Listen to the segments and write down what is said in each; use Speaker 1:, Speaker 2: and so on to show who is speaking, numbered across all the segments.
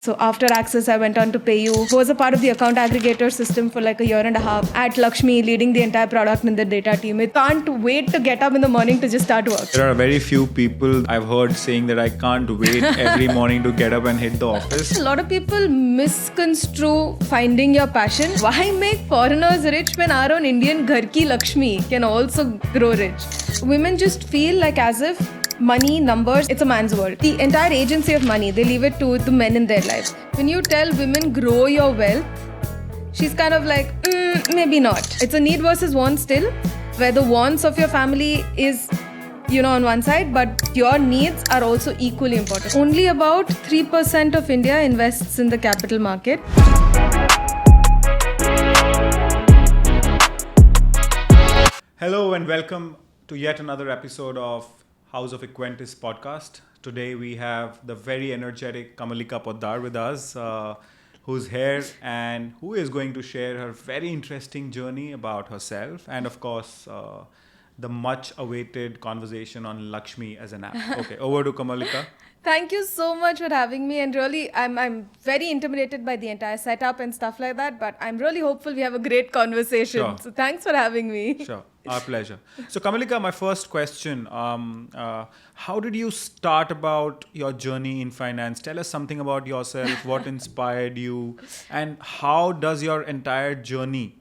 Speaker 1: So after Access, I went on to PayU, who was a part of the account aggregator system for like a year and a half at LXME, leading the entire product in the data team. I can't wait to get up in the morning to just start work.
Speaker 2: There are very few people I've heard saying that I can't wait every morning to get up and hit the office.
Speaker 1: A lot of people misconstrue finding your passion. Why make foreigners rich when our own Indian Ghar ki Lakshmi can also grow rich? Women just feel like as if money, numbers, it's a man's world. The entire agency of money, they leave it to the men in their lives. When you tell women grow your wealth, she's kind of like, maybe not. It's a need versus want still, where the wants of your family is, on one side, but your needs are also equally important. Only about 3% of India invests in the capital market.
Speaker 2: Hello and welcome to yet another episode of House of Equentis podcast. Today we have the very energetic Kamalika Poddar with us, who's here and who is going to share her very interesting journey about herself and of course the much awaited conversation on Lakshmi as an app. Okay, over to Kamalika.
Speaker 1: Thank you so much for having me, and really I'm very intimidated by the entire setup and stuff like that, but I'm really hopeful we have a great conversation.
Speaker 2: Sure.
Speaker 1: So thanks for having me.
Speaker 2: Sure, our pleasure. So Kamalika, my first question, how did you start about your journey in finance? Tell us something about yourself, what inspired you, and how does your entire journey,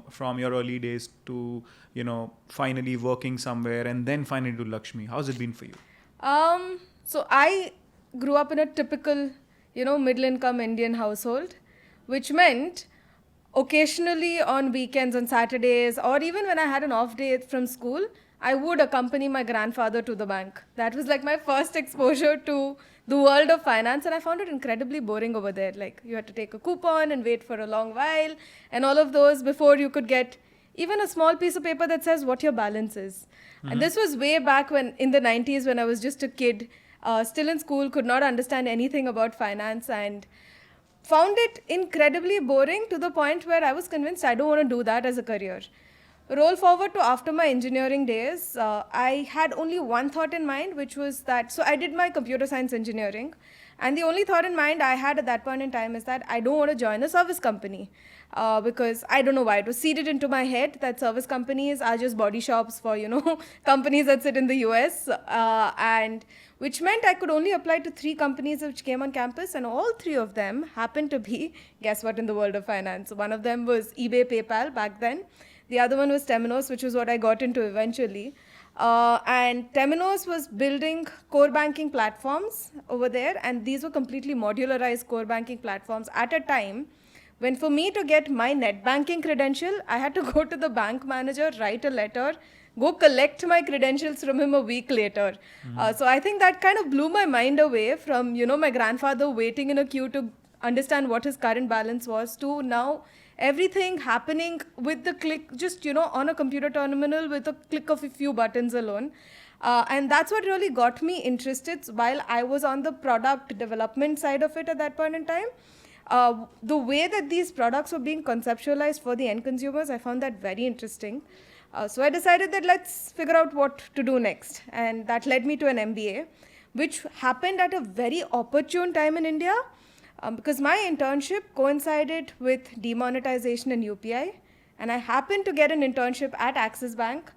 Speaker 2: from your early days to, finally working somewhere and then finally to Lakshmi, how's it been for you?
Speaker 1: So I grew up in a typical, middle-income Indian household, which meant occasionally on weekends, on Saturdays, or even when I had an off day from school, I would accompany my grandfather to the bank. That was like my first exposure to the world of finance, and I found it incredibly boring over there. Like you had to take a coupon and wait for a long while, and all of those before you could get even a small piece of paper that says what your balance is. Mm-hmm. And this was way back when, in the 90s, when I was just a kid, still in school, could not understand anything about finance and found it incredibly boring to the point where I was convinced I don't want to do that as a career. Roll forward to after my engineering days, I had only one thought in mind, which was that, so I did my computer science engineering, and the only thought in mind I had at that point in time is that I don't want to join a service company because I don't know why. It was seeded into my head that service companies are just body shops for, companies that sit in the US, and which meant I could only apply to 3 companies which came on campus, and all 3 of them happened to be, guess what, in the world of finance. One of them was eBay, PayPal back then. The other one was Temenos, which was what I got into eventually. And Temenos was building core banking platforms over there, and these were completely modularized core banking platforms at a time when for me to get my net banking credential, I had to go to the bank manager, write a letter, go collect my credentials from him a week later. Mm-hmm. So I think that kind of blew my mind away from, my grandfather waiting in a queue to understand what his current balance was to now everything happening with the click, just, on a computer terminal with a click of a few buttons alone. And that's what really got me interested while I was on the product development side of it at that point in time. The way that these products were being conceptualized for the end consumers, I found that very interesting. So I decided that let's figure out what to do next. And that led me to an MBA, which happened at a very opportune time in India. Because my internship coincided with demonetization in UPI, and I happened to get an internship at Axis Bank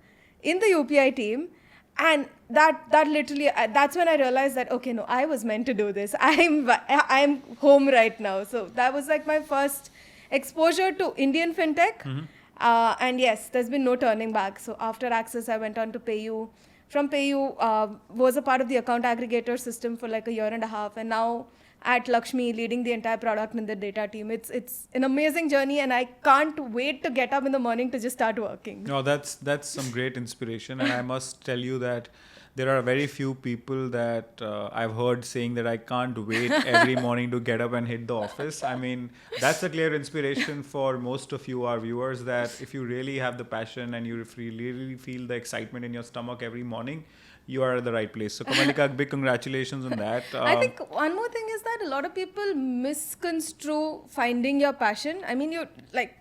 Speaker 1: in the UPI team, and that literally, that's when I realized that, okay, no, I was meant to do this. I'm home right now. So that was like my first exposure to Indian fintech. Mm-hmm. And yes, there's been no turning back. So after Axis, I went on to PayU. From PayU, was a part of the account aggregator system for like a year and a half, and now at Lakshmi, leading the entire product in the data team. It's an amazing journey, and I can't wait to get up in the morning to just start working.
Speaker 2: No, that's some great inspiration, and I must tell you that there are very few people that I've heard saying that I can't wait every morning to get up and hit the office. I mean, that's a clear inspiration for most of you, our viewers, that if you really have the passion and you really feel the excitement in your stomach every morning, you are at the right place. So Kamalika, big congratulations on that.
Speaker 1: I think one more thing is that a lot of people misconstrue finding your passion. I mean,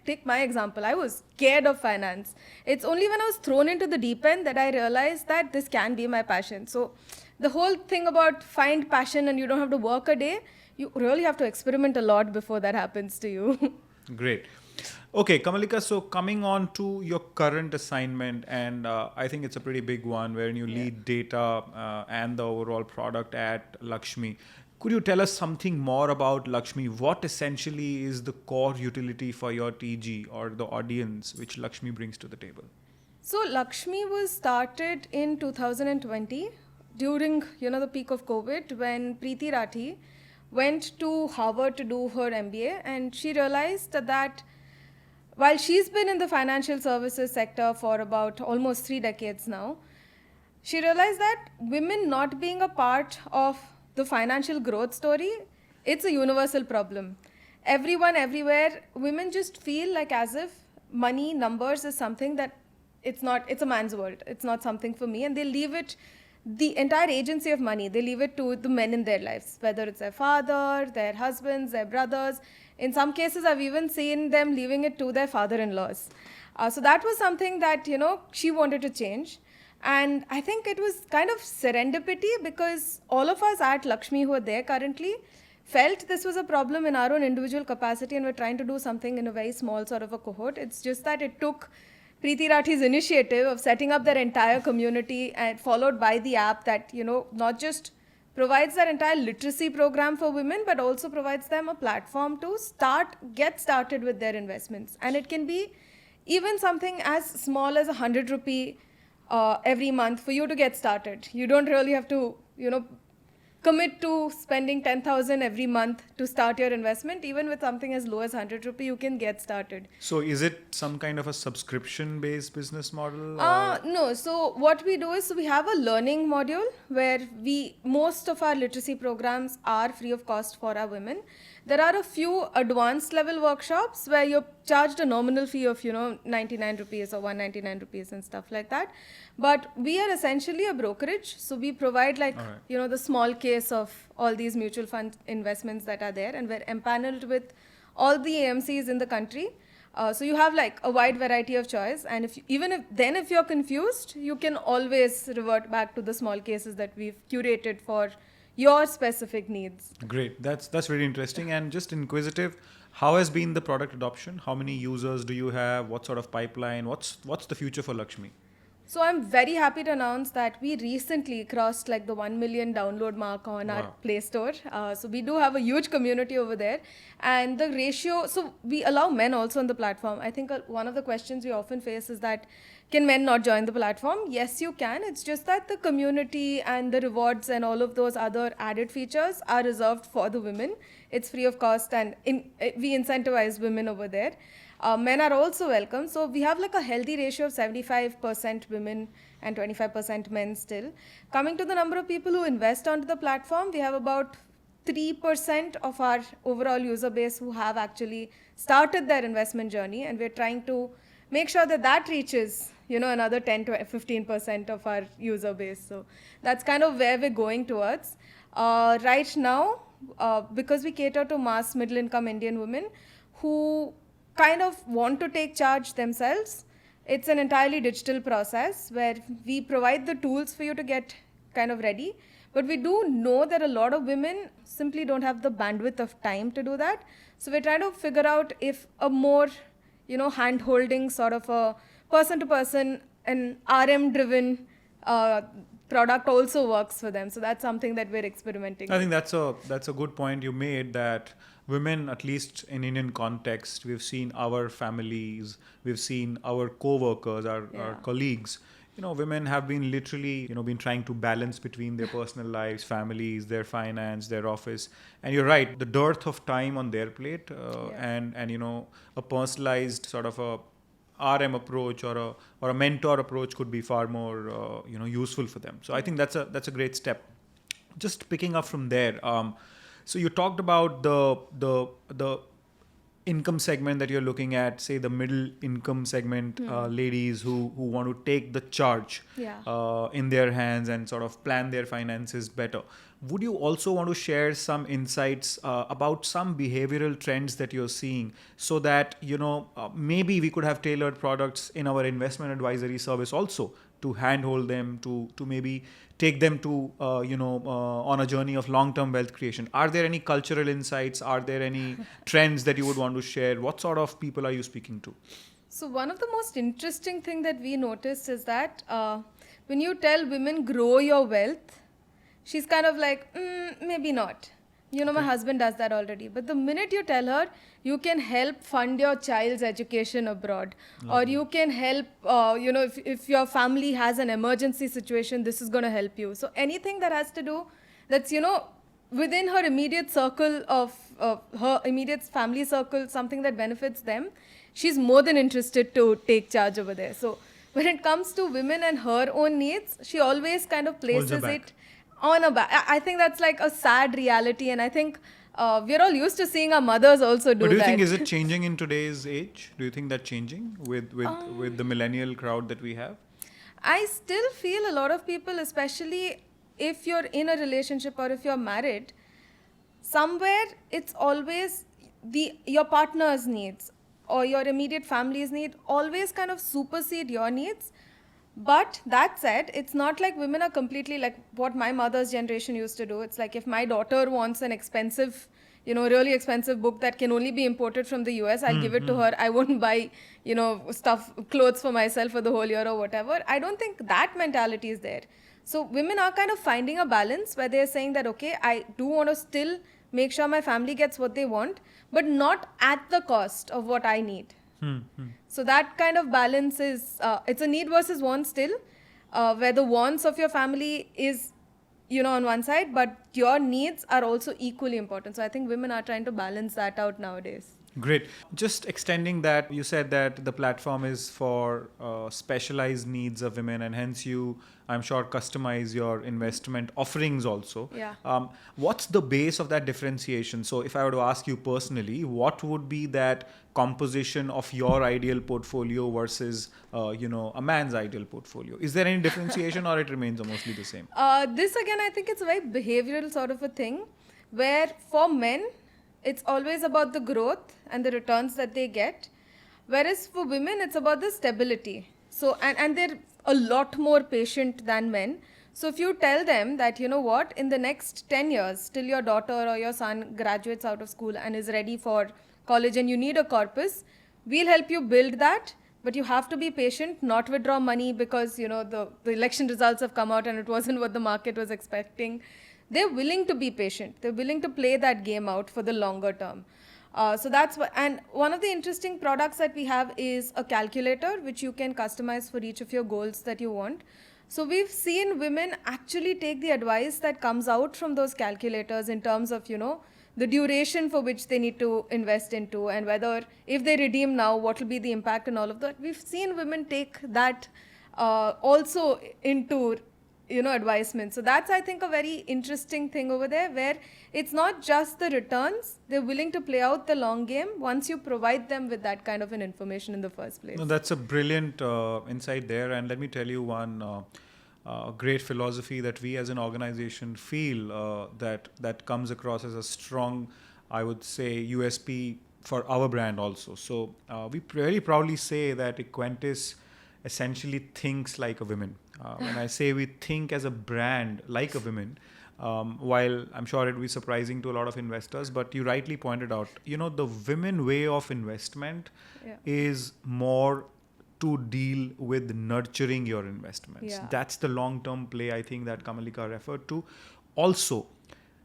Speaker 1: take my example. I was scared of finance. It's only when I was thrown into the deep end that I realized that this can be my passion. So the whole thing about find passion and you don't have to work a day, you really have to experiment a lot before that happens to you.
Speaker 2: Great. Okay, Kamalika, so coming on to your current assignment, and I think it's a pretty big one wherein you
Speaker 1: Yeah.
Speaker 2: lead data and the overall product at Lakshmi. Could you tell us something more about Lakshmi? What essentially is the core utility for your TG or the audience which Lakshmi brings to the table?
Speaker 1: So Lakshmi was started in 2020 during the peak of COVID when Preeti Rathi went to Harvard to do her MBA, and she realized that while she's been in the financial services sector for about almost 3 decades now, she realized that women not being a part of the financial growth story, it's a universal problem. Everyone, everywhere, women just feel like as if money, numbers is something that it's a man's world. It's not something for me. And they leave it, the entire agency of money, they leave it to the men in their lives, whether it's their father, their husbands, their brothers. In some cases, I've even seen them leaving it to their father-in-laws. So that was something that, she wanted to change. And I think it was kind of serendipity because all of us at Lakshmi who are there currently felt this was a problem in our own individual capacity, and we're trying to do something in a very small sort of a cohort. It's just that it took Preeti Rathi's initiative of setting up their entire community and followed by the app that, not just provides that entire literacy program for women, but also provides them a platform to get started with their investments. And it can be even something as small as 100 rupee every month for you to get started. You don't really have to, commit to spending 10,000 every month to start your investment. Even with something as low as 100 rupee, you can get started.
Speaker 2: So is it some kind of a subscription-based business model?
Speaker 1: No. So what we do is we have a learning module where most of our literacy programs are free of cost for our women. There are a few advanced level workshops where you're charged a nominal fee of 99 rupees or 199 rupees and stuff like that. But we are essentially a brokerage, so we provide
Speaker 2: Alright.
Speaker 1: the small case of all these mutual fund investments that are there, and we're empaneled with all the AMCs in the country. So you have like a wide variety of choice, and if you're confused, you can always revert back to the small cases that we've curated for your specific needs.
Speaker 2: Great. That's really interesting. And just inquisitive, how has been the product adoption? How many users do you have? What sort of pipeline? What's the future for Lakshmi?
Speaker 1: So I'm very happy to announce that we recently crossed like the 1 million download mark on our
Speaker 2: Wow.
Speaker 1: Play Store. So we do have a huge community over there. And the ratio, so we allow men also on the platform. I think one of the questions we often face is that, can men not join the platform? Yes, you can. It's just that the community and the rewards and all of those other added features are reserved for the women. It's free of cost, and we incentivize women over there. Men are also welcome. So we have like a healthy ratio of 75% women and 25% men still. Coming to the number of people who invest onto the platform, we have about 3% of our overall user base who have actually started their investment journey, and we're trying to make sure that reaches another 10 to 15% of our user base. So that's kind of where we're going towards. Right now, because we cater to mass middle income Indian women who kind of want to take charge themselves, it's an entirely digital process where we provide the tools for you to get kind of ready. But we do know that a lot of women simply don't have the bandwidth of time to do that. So we're trying to figure out if a more, hand-holding sort of a person-to-person and RM-driven product also works for them. So that's something that we're experimenting
Speaker 2: I
Speaker 1: with.
Speaker 2: think that's a good point you made, that women, at least in Indian context, we've seen our families, we've seen our co-workers, our
Speaker 1: Yeah.
Speaker 2: colleagues. Women have been literally, been trying to balance between their personal lives, families, their finance, their office. And you're right, the dearth of time on their plate,
Speaker 1: Yeah.
Speaker 2: and a personalized sort of a RM approach or a mentor approach could be far more useful for them. So I think that's a great step. Just picking up from there. So you talked about the income segment that you're looking at, say the middle income segment, ladies who want to take the charge
Speaker 1: Yeah.
Speaker 2: in their hands and sort of plan their finances better. Would you also want to share some insights about some behavioral trends that you're seeing, so that maybe we could have tailored products in our investment advisory service also, to handhold them, to maybe take them to on a journey of long-term wealth creation? Are there any cultural insights? Are there any trends that you would want to share? What sort of people are you speaking to?
Speaker 1: So one of the most interesting thing that we noticed is that when you tell women grow your wealth, she's kind of like, maybe not. My
Speaker 2: Okay.
Speaker 1: husband does that already. But the minute you tell her, you can help fund your child's education abroad, or
Speaker 2: Lovely.
Speaker 1: you can help, if your family has an emergency situation, this is going to help you. So anything that has to do, that's, within her immediate circle of her immediate family circle, something that benefits them, she's more than interested to take charge over there. So when it comes to women and her own needs, she always kind of
Speaker 2: Holds her
Speaker 1: places
Speaker 2: back.
Speaker 1: it on a back. I think that's like a sad reality, and I think we're all used to seeing our mothers also
Speaker 2: But
Speaker 1: do
Speaker 2: do you
Speaker 1: that.
Speaker 2: think is it changing in today's age? Do you think that changing with the millennial crowd that we have?
Speaker 1: I still feel a lot of people, especially if you're in a relationship or if you're married, somewhere it's always your partner's needs or your immediate family's need always kind of supersede your needs. But that said, it's not like women are completely like what my mother's generation used to do. It's like if my daughter wants an expensive, really expensive book that can only be imported from the US, I'll give it to her. I won't buy, clothes for myself for the whole year or whatever. I don't think that mentality is there. So women are kind of finding a balance where they're saying that, okay, I do want to still make sure my family gets what they want, but not at the cost of what I need. So that kind of balance is, it's a need versus want still, where the wants of your family is, on one side, but your needs are also equally important. So I think women are trying to balance that out nowadays.
Speaker 2: Great. Just extending that, you said that the platform is for specialized needs of women, and hence you, I'm sure, customize your investment offerings also.
Speaker 1: Yeah.
Speaker 2: What's the base of that differentiation? So, if I were to ask you personally, what would be that composition of your ideal portfolio versus, a man's ideal portfolio? Is there any differentiation, or it remains mostly the same?
Speaker 1: This again, I think it's a very behavioral sort of a thing, where for men, it's always about the growth and the returns that they get, whereas for women, it's about the stability. So, and they're a lot more patient than men. So if you tell them that, what, in the next 10 years, till your daughter or your son graduates out of school and is ready for college and you need a corpus, we'll help you build that. But you have to be patient, not withdraw money because, the election results have come out and it wasn't what the market was expecting. They're willing to be patient. They're willing to play that game out for the longer term. So that's what, and one of the interesting products that we have is a calculator, which you can customize for each of your goals that you want. So we've seen women actually take the advice that comes out from those calculators in terms of, the duration for which they need to invest into, and whether if they redeem now, what will be the impact and all of that. We've seen women take that also into advisement. So that's, I think, a very interesting thing over there, where it's not just the returns, they're willing to play out the long game once you provide them with that kind of an information in the first place.
Speaker 2: No, that's a brilliant insight there. And let me tell you one great philosophy that we as an organization feel that comes across as a strong, I would say, USP for our brand also. So we very proudly say that Equentis essentially thinks like a woman. When I say we think as a brand like a woman, while I'm sure it will be surprising to a lot of investors, but you rightly pointed out, the women way of investment
Speaker 1: Yeah.
Speaker 2: is more to deal with nurturing your investments.
Speaker 1: Yeah.
Speaker 2: That's the long-term play, I think, that Kamalika referred to. Also,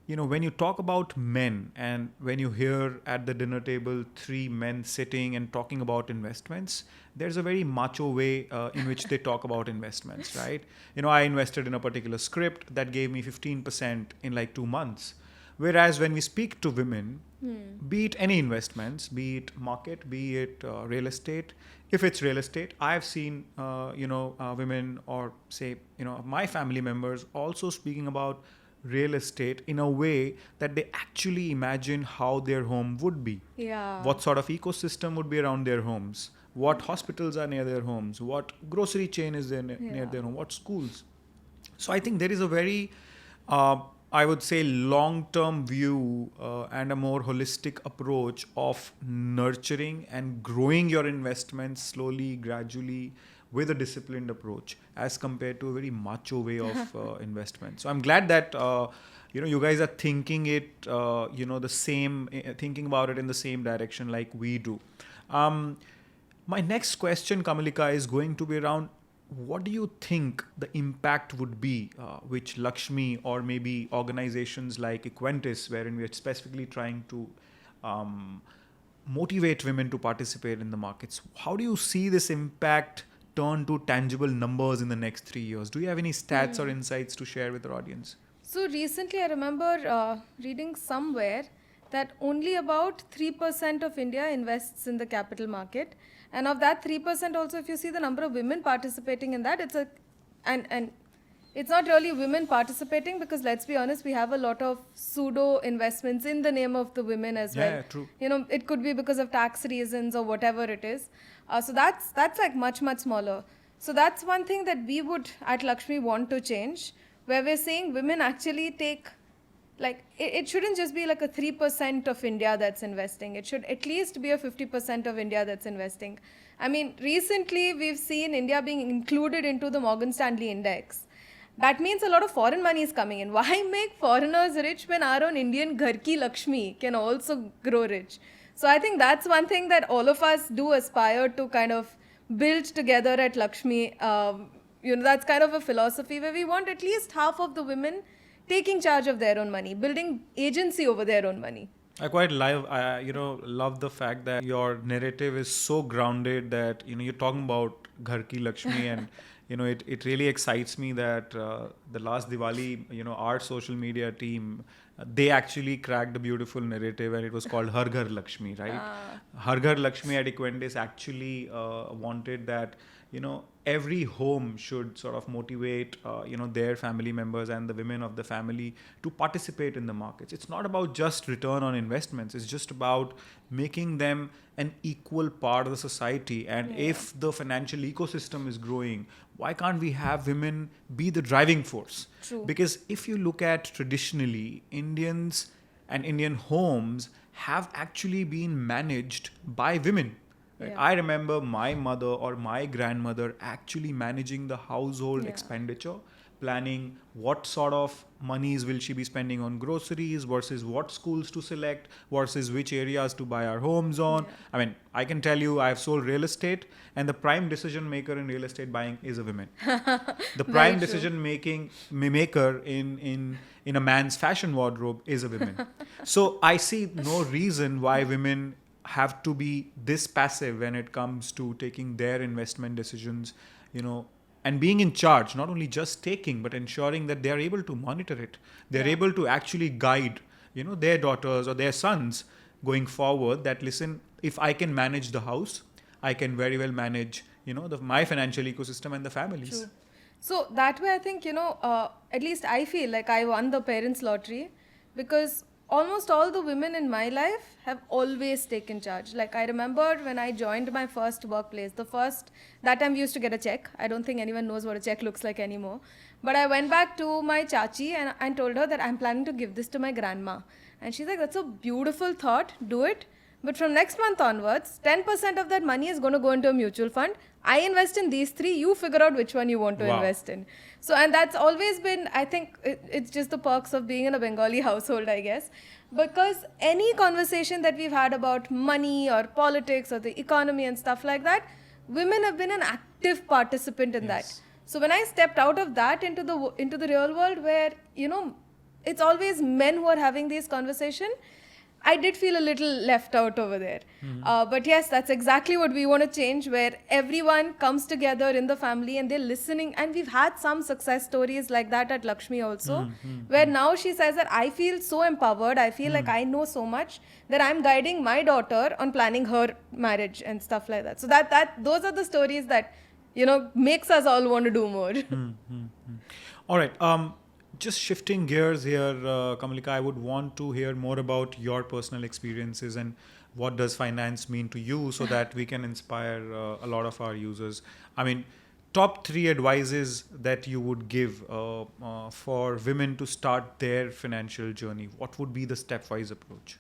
Speaker 2: when you talk about men and when you hear at the dinner table 3 men sitting and talking about investments, there's a very macho way in which they talk about investments, right? I invested in a particular script that gave me 15% in like 2 months. Whereas when we speak to women, be it any investments, be it market, be it real estate, if it's real estate, I've seen, women or say, my family members also speaking about real estate in a way that they actually imagine how their home would be.
Speaker 1: Yeah.
Speaker 2: What sort of ecosystem would be around their homes? What hospitals are near their homes? What grocery chain is there near their home? What schools? So I think there is a very, I would say, long-term view and a more holistic approach of nurturing and growing your investments slowly, gradually, with a disciplined approach as compared to a very macho way of investment. So I'm glad that you guys are thinking it the same, thinking about it in the same direction like we do. My next question, Kamalika, is going to be around what do you think the impact would be which Lakshmi or maybe organizations like Equentis, wherein we are specifically trying to motivate women to participate in the markets. How do you see this impact turn to tangible numbers in the next 3 years? Do you have any stats or insights to share with our audience?
Speaker 1: So recently, I remember reading somewhere that only about 3% of India invests in the capital market, and of that 3% also, if you see the number of women participating in that, and it's not really women participating, because let's be honest, we have a lot of pseudo investments in the name of the women as well.
Speaker 2: Yeah, true.
Speaker 1: It could be because of tax reasons or whatever it is. So that's like much smaller. So that's one thing that we would at Lakshmi want to change, where we're saying women actually take, like, it shouldn't just be like a 3% of India that's investing. It should at least be a 50% of India that's investing. I mean, recently we've seen India being included into the Morgan Stanley index. That means a lot of foreign money is coming in. Why make foreigners rich when our own Indian Ghar Ki Lakshmi can also grow rich? So I think that's one thing that all of us do aspire to kind of build together at Lakshmi. That's kind of a philosophy where we want at least half of the women taking charge of their own money, building agency over their own money.
Speaker 2: I quite love the fact that your narrative is so grounded that you're talking about Ghar Ki Lakshmi and it really excites me that the last Diwali our social media team, they actually cracked a beautiful narrative and it was called Har Ghar Lakshmi, right? Har Ghar Lakshmi at Equentis actually wanted that every home should sort of motivate their family members and the women of the family to participate in the markets. It's not about just return on investments, it's just about making them an equal part of the society. And if the financial ecosystem is growing, why can't we have women be the driving force?
Speaker 1: True.
Speaker 2: Because if you look at traditionally, Indians and Indian homes have actually been managed by women.
Speaker 1: Yeah.
Speaker 2: I remember my mother or my grandmother actually managing the household expenditure, planning what sort of monies will she be spending on groceries versus what schools to select versus which areas to buy our homes on. I mean, I can tell you I have sold real estate and the prime decision maker in real estate buying is a woman. The prime decision maker in a man's fashion wardrobe is a woman. So I see no reason why women have to be this passive when it comes to taking their investment decisions, and being in charge, not only just taking, but ensuring that they are able to monitor it. They're able to actually guide, their daughters or their sons going forward that, listen, if I can manage the house, I can very well manage, my financial ecosystem and the families.
Speaker 1: True. So that way, I think, at least I feel like I won the parents' lottery, because almost all the women in my life have always taken charge. Like, I remember when I joined my first workplace, that time we used to get a check. I don't think anyone knows what a check looks like anymore. But I went back to my chachi and told her that I'm planning to give this to my grandma. And she's like, that's a beautiful thought, do it. But from next month onwards, 10% of that money is going to go into a mutual fund. I invest in these three, you figure out which one you want to invest in. So, and that's always been, I think it's just the perks of being in a Bengali household, I guess. Because any conversation that we've had about money or politics or the economy and stuff like that, women have been an active participant in that. So when I stepped out of that into the real world where, it's always men who are having these conversations, I did feel a little left out over there. But yes, that's exactly what we want to change, where everyone comes together in the family and they're listening. And we've had some success stories like that at Lakshmi also, where now she says that I feel so empowered. I feel like I know so much that I'm guiding my daughter on planning her marriage and stuff like that. So those are the stories that, makes us all want to do more.
Speaker 2: All right. Just shifting gears here, Kamalika, I would want to hear more about your personal experiences and what does finance mean to you so that we can inspire a lot of our users. I mean, top 3 advices that you would give for women to start their financial journey. What would be the stepwise approach?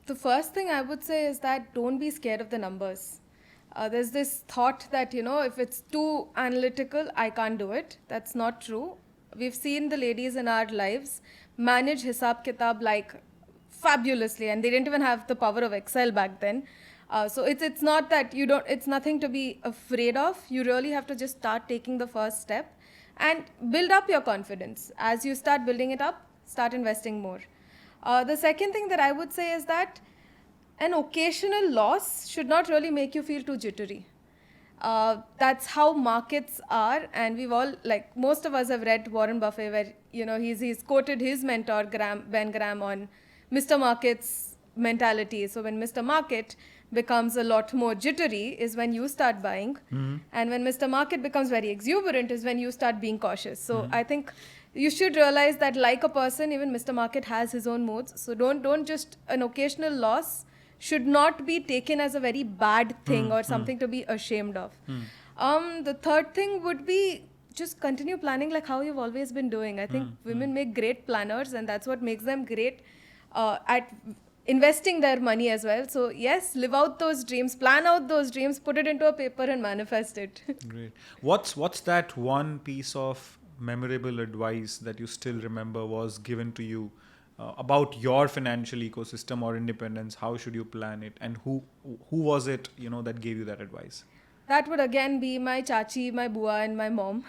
Speaker 1: The first thing I would say is that don't be scared of the numbers. There's this thought that, if it's too analytical, I can't do it. That's not true. We've seen the ladies in our lives manage Hisab Kitab like fabulously, and they didn't even have the power of Excel back then. So it's not that you don't, it's nothing to be afraid of. You really have to just start taking the first step and build up your confidence. As you start building it up, start investing more. The second thing that I would say is that an occasional loss should not really make you feel too jittery. That's how markets are, and we've all, like most of us have read Warren Buffett, where he's quoted his mentor Ben Graham on Mr. Market's mentality. So when Mr. Market becomes a lot more jittery is when you start buying, and when Mr. Market becomes very exuberant is when you start being cautious. So I think you should realize that, like a person, even Mr. Market has his own moods. So don't just, an occasional loss should not be taken as a very bad thing or something to be ashamed of. The third thing would be just continue planning like how you've always been doing. I think women make great planners, and that's what makes them great at investing their money as well. So yes, live out those dreams, plan out those dreams, put it into a paper and manifest it.
Speaker 2: Great. What's that one piece of memorable advice that you still remember was given to you about your financial ecosystem or independence? How should you plan it, and who was it that gave you that advice?
Speaker 1: That would again be my chachi, my bua, and my mom.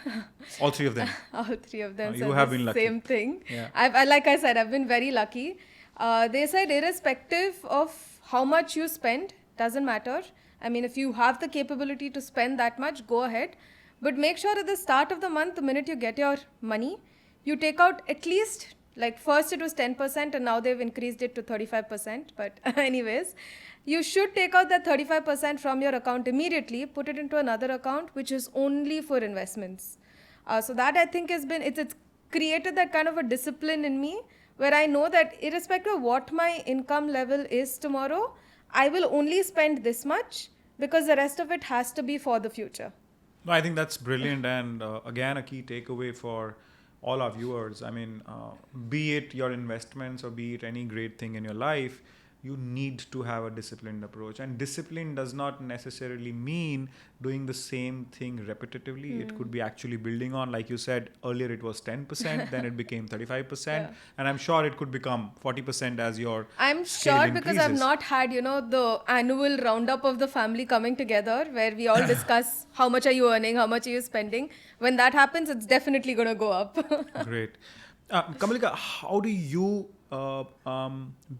Speaker 2: All three of them.
Speaker 1: All three of them.
Speaker 2: You have been lucky.
Speaker 1: Same thing.
Speaker 2: Yeah.
Speaker 1: Like I said, I've been very lucky. They said irrespective of how much you spend, doesn't matter. I mean, if you have the capability to spend that much, go ahead. But make sure at the start of the month, the minute you get your money, you take out at least, like first it was 10% and now they've increased it to 35%. But anyways, you should take out that 35% from your account immediately, put it into another account, which is only for investments. So that I think it's created that kind of a discipline in me, where I know that irrespective of what my income level is tomorrow, I will only spend this much because the rest of it has to be for the future.
Speaker 2: No, I think that's brilliant, and again, a key takeaway for all our viewers. I mean, be it your investments or be it any great thing in your life, you need to have a disciplined approach. And discipline does not necessarily mean doing the same thing repetitively. It could be actually building on, like you said earlier, it was 10%, then it became 35%.
Speaker 1: Yeah.
Speaker 2: And I'm sure it could become 40% as your
Speaker 1: I'm
Speaker 2: scale
Speaker 1: sure, because I've
Speaker 2: increases.
Speaker 1: not had, the annual roundup of the family coming together where we all discuss how much are you earning, how much are you spending. When that happens, it's definitely going to go up.
Speaker 2: Great. Kamalika, how do you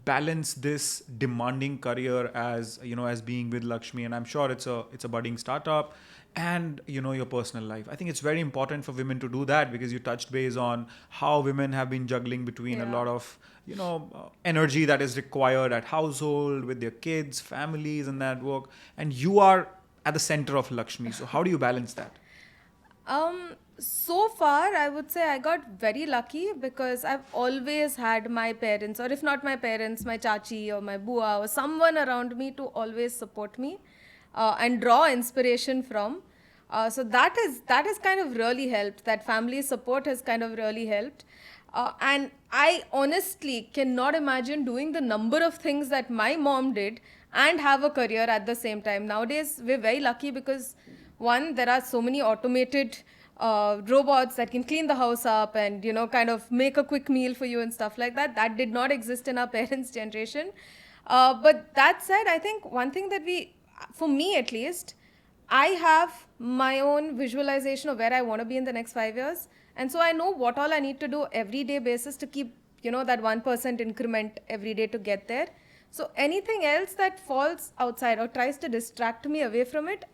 Speaker 2: balance this demanding career as being with Lakshmi? And I'm sure it's a budding startup, and your personal life. I think it's very important for women to do that, because you touched base on how women have been juggling between a lot of energy that is required at household with their kids, families, and that work. And you are at the center of Lakshmi. So how do you balance that?
Speaker 1: So far, I would say I got very lucky, because I've always had my parents, or if not my parents, my chachi or my bua or someone around me to always support me and draw inspiration from. So that has kind of really helped. That family support has kind of really helped. And I honestly cannot imagine doing the number of things that my mom did and have a career at the same time. Nowadays, we're very lucky because, one, there are so many automated robots that can clean the house up and, kind of make a quick meal for you and stuff like that. That did not exist in our parents' generation. But that said, I think one thing that for me at least, I have my own visualization of where I want to be in the next 5 years. And so I know what all I need to do everyday basis to keep, that 1% increment every day to get there. So anything else that falls outside or tries to distract me away from it,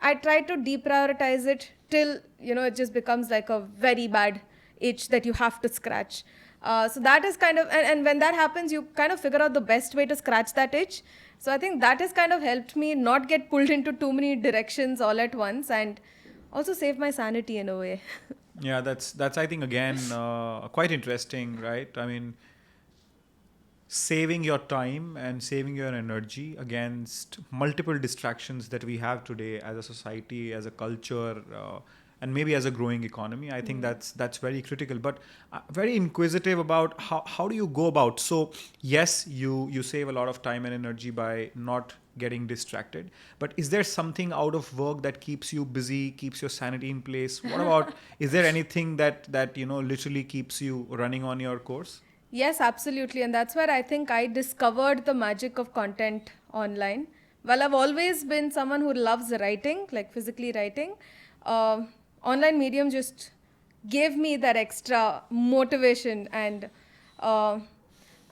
Speaker 1: I try to deprioritize it till, it just becomes like a very bad itch that you have to scratch. So that is kind of, and when that happens, you kind of figure out the best way to scratch that itch. So I think that has kind of helped me not get pulled into too many directions all at once, and also save my sanity in a way.
Speaker 2: Yeah, that's I think again quite interesting, right? I mean, saving your time and saving your energy against multiple distractions that we have today as a society, as a culture, and maybe as a growing economy. I think that's very critical. But very inquisitive about how do you go about. So yes, you save a lot of time and energy by not getting distracted, but is there something out of work that keeps you busy, keeps your sanity in place? What about, is there anything that literally keeps you running on your course?
Speaker 1: Yes, absolutely. And that's where I think I discovered the magic of content online. Well, I've always been someone who loves writing, like physically writing. Uh, Online medium just gave me that extra motivation and I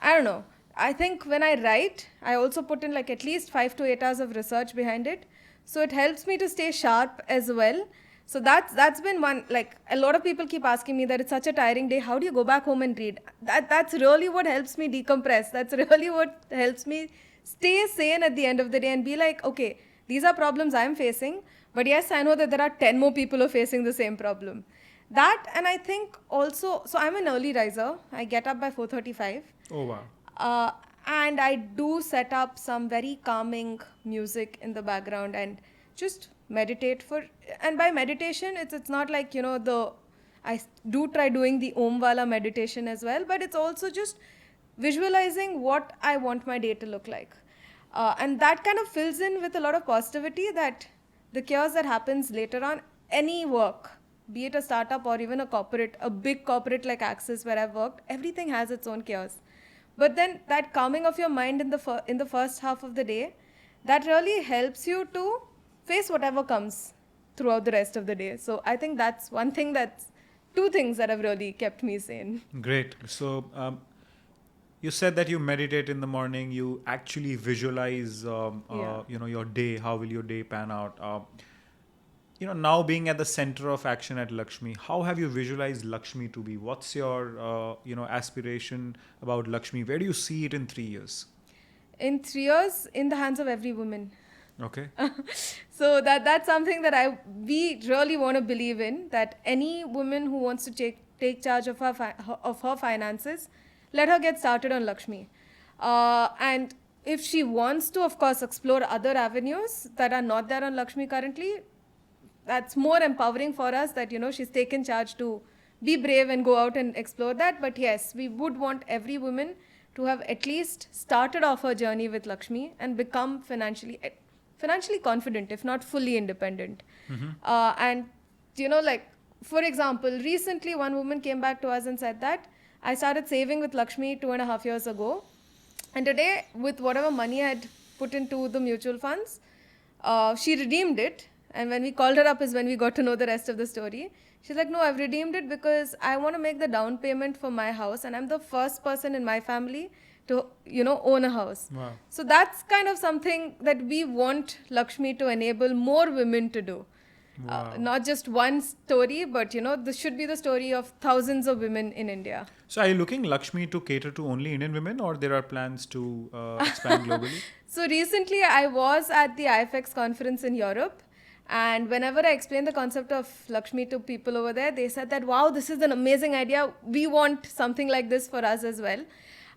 Speaker 1: don't know. I think when I write, I also put in like at least 5 to 8 hours of research behind it. So it helps me to stay sharp as well. So that's been one, like a lot of people keep asking me that it's such a tiring day. How do you go back home and read? That's really what helps me decompress. That's really what helps me stay sane at the end of the day and be like, okay, these are problems I'm facing. But yes, I know that there are 10 more people who are facing the same problem. That, and I think also, so I'm an early riser. I get up by 4:35.
Speaker 2: Oh wow.
Speaker 1: Uh, and I do set up some very calming music in the background and just meditate for. And by meditation, it's not like I do try doing the Om Wala meditation as well, but it's also just visualizing what I want my day to look like, and that kind of fills in with a lot of positivity that the chaos that happens later on any work, be it a startup or even a big corporate like Axis where I've worked, everything has its own chaos. But then that calming of your mind in the first half of the day, that really helps you to face whatever comes throughout the rest of the day. So I think that's two things that have really kept me sane.
Speaker 2: Great. So you said that you meditate in the morning. You actually visualize, your day. How will your day pan out? Now being at the center of action at Lakshmi, how have you visualized Lakshmi to be? What's your, aspiration about Lakshmi? Where do you see it in 3 years?
Speaker 1: In 3 years, in the hands of every woman.
Speaker 2: Okay.
Speaker 1: So that's something that we really want to believe in, that any woman who wants to take charge of her finances, let her get started on Lakshmi. And if she wants to, of course, explore other avenues that are not there on Lakshmi currently, that's more empowering for us that, she's taken charge to be brave and go out and explore that. But yes, we would want every woman to have at least started off her journey with Lakshmi and become financially confident, if not fully independent. And, for example, recently one woman came back to us and said that I started saving with Lakshmi 2.5 years ago. And today, with whatever money I had put into the mutual funds, she redeemed it. And when we called her up is when we got to know the rest of the story. She's like, no, I've redeemed it because I want to make the down payment for my house. And I'm the first person in my family to, own a house.
Speaker 2: Wow.
Speaker 1: So that's kind of something that we want Lakshmi to enable more women to do.
Speaker 2: Wow.
Speaker 1: Not just one story, but, this should be the story of thousands of women in India.
Speaker 2: So are you looking Lakshmi to cater to only Indian women, or there are plans to expand globally?
Speaker 1: So recently I was at the IFX conference in Europe. And whenever I explained the concept of Lakshmi to people over there, they said that, wow, this is an amazing idea. We want something like this for us as well.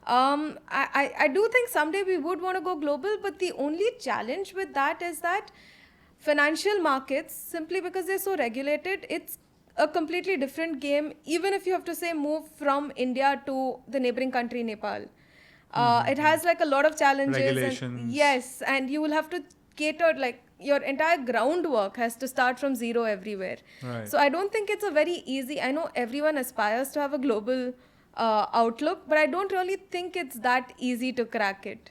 Speaker 1: I do think someday we would want to go global, but the only challenge with that is that financial markets, simply because they're so regulated, it's a completely different game, even if you have to say move from India to the neighboring country, Nepal. It has like a lot of challenges.
Speaker 2: Regulations.
Speaker 1: Yes, and you will have to cater, like your entire groundwork has to start from zero everywhere.
Speaker 2: Right.
Speaker 1: So I don't think it's a very easy, I know everyone aspires to have a global outlook, but I don't really think it's that easy to crack it.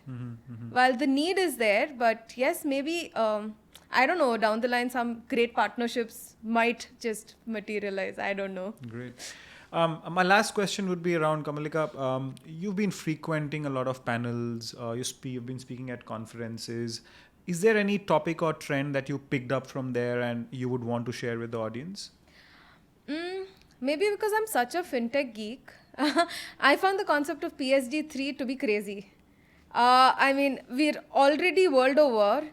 Speaker 1: While the need is there, but yes, maybe, I don't know, down the line some great partnerships might just materialize. I don't know.
Speaker 2: Great. My last question would be around Kamalika. You've been frequenting a lot of panels. You've been speaking at conferences. Is there any topic or trend that you picked up from there and you would want to share with the audience?
Speaker 1: Maybe because I'm such a fintech geek, I found the concept of PSD3 to be crazy. I mean, we're already world over.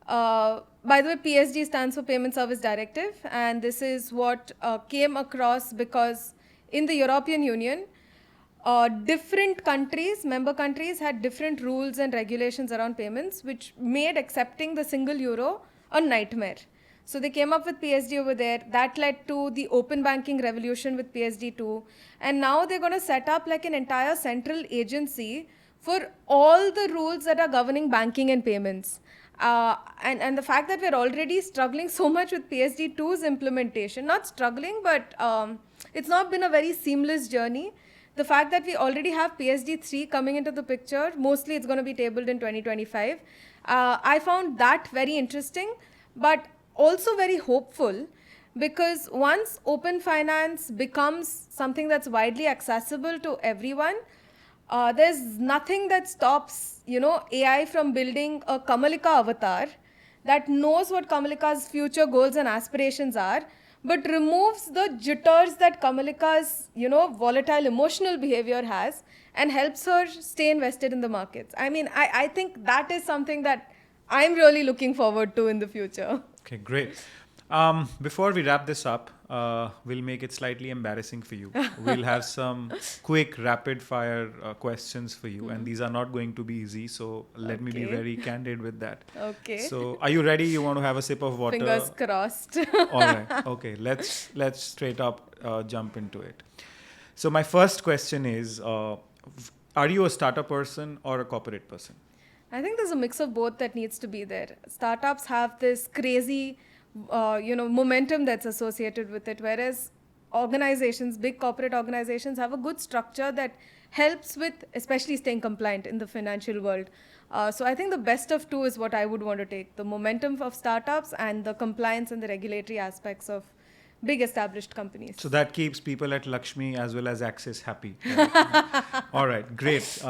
Speaker 1: By the way, PSD stands for Payment Service Directive, and this is what came across because in the European Union, different countries, member countries, had different rules and regulations around payments, which made accepting the single euro a nightmare. So they came up with PSD over there. That led to the open banking revolution with PSD2. And now they're going to set up like an entire central agency for all the rules that are governing banking and payments. And the fact that we're already struggling so much with PSD2's implementation, not struggling, but it's not been a very seamless journey. The fact that we already have PSD3 coming into the picture, mostly it's going to be tabled in 2025. I found that very interesting, but also very hopeful, because once open finance becomes something that's widely accessible to everyone, there's nothing that stops, AI from building a Kamalika avatar that knows what Kamalika's future goals and aspirations are, but removes the jitters that Kamalika's, volatile emotional behavior has, and helps her stay invested in the markets. I mean, I think that is something that I'm really looking forward to in the future.
Speaker 2: Okay, great. Before we wrap this up, we'll make it slightly embarrassing for you. We'll have some quick rapid fire questions for you, and these are not going to be easy, so let me be very candid with that.
Speaker 1: Okay.
Speaker 2: So are you ready? You want to have a sip of water?
Speaker 1: Fingers crossed.
Speaker 2: All right. Okay, let's straight up jump into it. So my first question is, are you a startup person or a corporate person?
Speaker 1: I think there's a mix of both that needs to be there. Startups have this crazy momentum that's associated with it, whereas organizations, big corporate organizations, have a good structure that helps with especially staying compliant in the financial world. So I think the best of two is what I would want to take: the momentum of startups and the compliance and the regulatory aspects of big established companies.
Speaker 2: So that keeps people at LXME as well as Axis happy. Right? All right, great.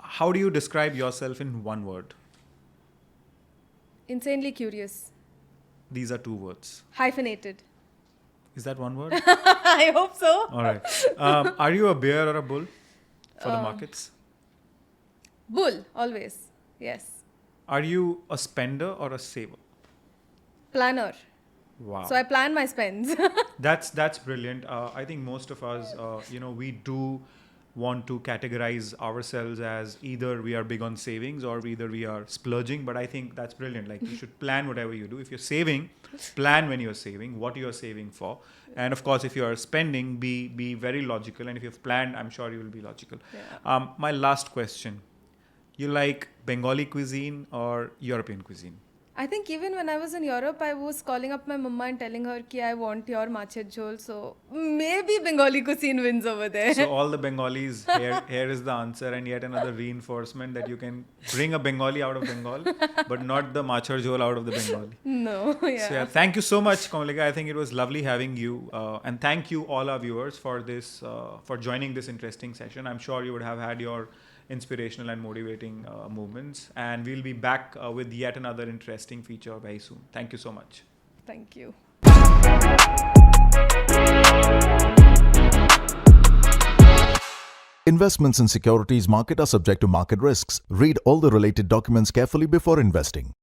Speaker 2: How do you describe yourself in one word?
Speaker 1: Insanely curious.
Speaker 2: These are two words.
Speaker 1: Hyphenated.
Speaker 2: Is that one word?
Speaker 1: I hope so.
Speaker 2: All right. Are you a bear or a bull for the markets?
Speaker 1: Bull, always. Yes.
Speaker 2: Are you a spender or a saver?
Speaker 1: Planner.
Speaker 2: Wow.
Speaker 1: So I plan my spends.
Speaker 2: That's brilliant. I think most of us, we do want to categorize ourselves as either we are big on savings or either we are splurging, but I think that's brilliant. Like, you should plan whatever you do. If you're saving, plan when you're saving, what you're saving for. And of course, if you are spending, be very logical. And if you've planned, I'm sure you will be logical.
Speaker 1: Yeah.
Speaker 2: My last question. You like Bengali cuisine or European cuisine?
Speaker 1: I think even when I was in Europe, I was calling up my mama and telling her ki I want your machhed jhol. So maybe Bengali cuisine wins over there.
Speaker 2: So all the Bengalis, here is the answer, and yet another reinforcement that you can bring a Bengali out of Bengal, but not the machar jhol out of the Bengali.
Speaker 1: No, yeah.
Speaker 2: So yeah, thank you so much, Kamalika. I think it was lovely having you, and thank you all our viewers for this, for joining this interesting session. I'm sure you would have had your inspirational and motivating movements, and we'll be back with yet another interesting feature very soon. Thank you so much.
Speaker 1: Thank you.
Speaker 3: Investments in securities market are subject to market risks. Read all the related documents carefully before investing.